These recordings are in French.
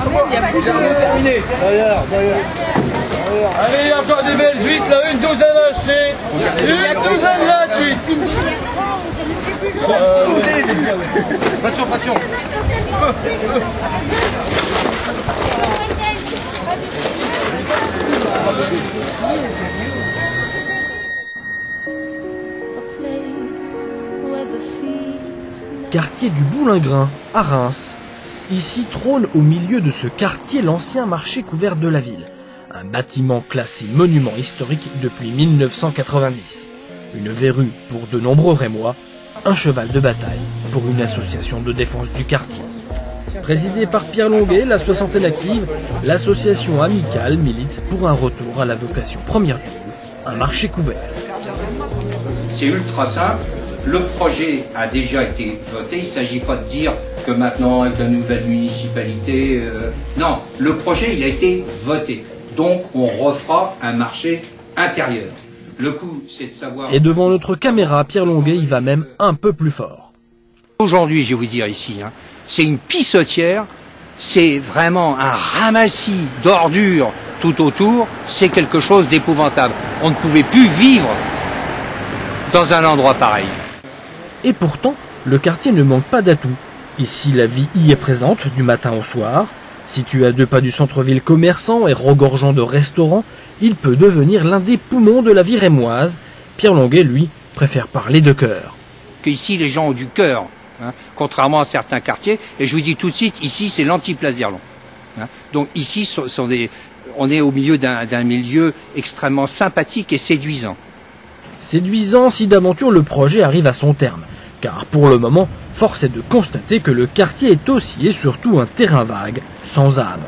Terminé. Allez, il y a encore des belles huîtres là, une douzaine achetées. Une douzaine gratuite. Passion. Quartier du Boulingrin, à Reims. Ici trône au milieu de ce quartier l'ancien marché couvert de la ville. Un bâtiment classé monument historique depuis 1990. Une verrue pour de nombreux Rémois, un cheval de bataille pour une association de défense du quartier. Présidée par Pierre Longuet, la soixantaine active, l'association amicale milite pour un retour à la vocation première du lieu, un marché couvert. C'est ultra simple. Le projet a déjà été voté. Il ne s'agit pas de dire que maintenant, avec la nouvelle municipalité... Non, le projet, il a été voté. Donc, on refera un marché intérieur. Le coup, c'est de savoir... Et devant notre caméra, Pierre Longuet, il va même un peu plus fort. Aujourd'hui, je vais vous dire ici, c'est une pissotière, c'est vraiment un ramassis d'ordures tout autour. C'est quelque chose d'épouvantable. On ne pouvait plus vivre dans un endroit pareil. Et pourtant, le quartier ne manque pas d'atouts. Ici, la vie y est présente du matin au soir. Situé à 2 pas du centre-ville commerçant et regorgeant de restaurants, il peut devenir l'un des poumons de la vie rémoise. Pierre Longuet, lui, préfère parler de cœur. Ici, les gens ont du cœur, contrairement à certains quartiers. Et je vous dis tout de suite, ici, c'est l'anti-Place d'Irlande. Donc ici, on est au milieu d'un milieu extrêmement sympathique et séduisant. Séduisant si d'aventure le projet arrive à son terme. Car pour le moment, force est de constater que le quartier est aussi et surtout un terrain vague, sans âme.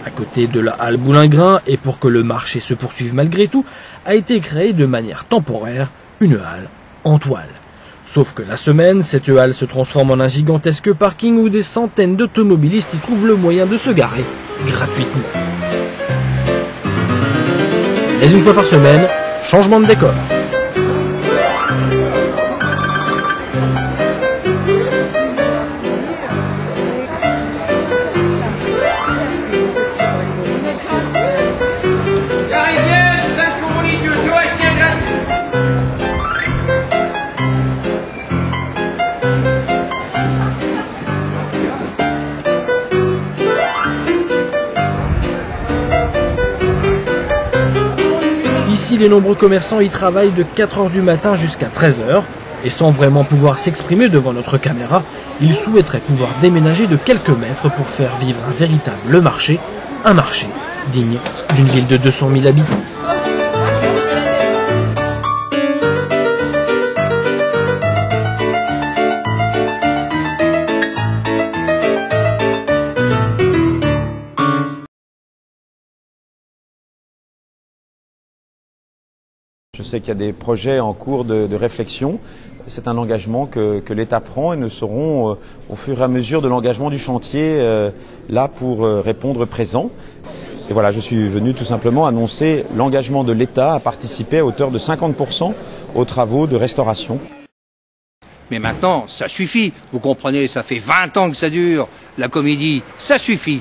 À côté de la halle Boulingrin, et pour que le marché se poursuive malgré tout, a été créée de manière temporaire une halle en toile. Sauf que la semaine, cette halle se transforme en un gigantesque parking où des centaines d'automobilistes y trouvent le moyen de se garer gratuitement. Et une fois par semaine, changement de décor. Ici, les nombreux commerçants y travaillent de 4h du matin jusqu'à 13h. Et sans vraiment pouvoir s'exprimer devant notre caméra, ils souhaiteraient pouvoir déménager de quelques mètres pour faire vivre un véritable marché, un marché digne d'une ville de 200 000 habitants. Je sais qu'il y a des projets en cours de réflexion. C'est un engagement que l'État prend et nous serons au fur et à mesure de l'engagement du chantier là pour répondre présent. Et voilà, je suis venu tout simplement annoncer l'engagement de l'État à participer à hauteur de 50% aux travaux de restauration. Mais maintenant, ça suffit. Vous comprenez, ça fait 20 ans que ça dure, la comédie. Ça suffit.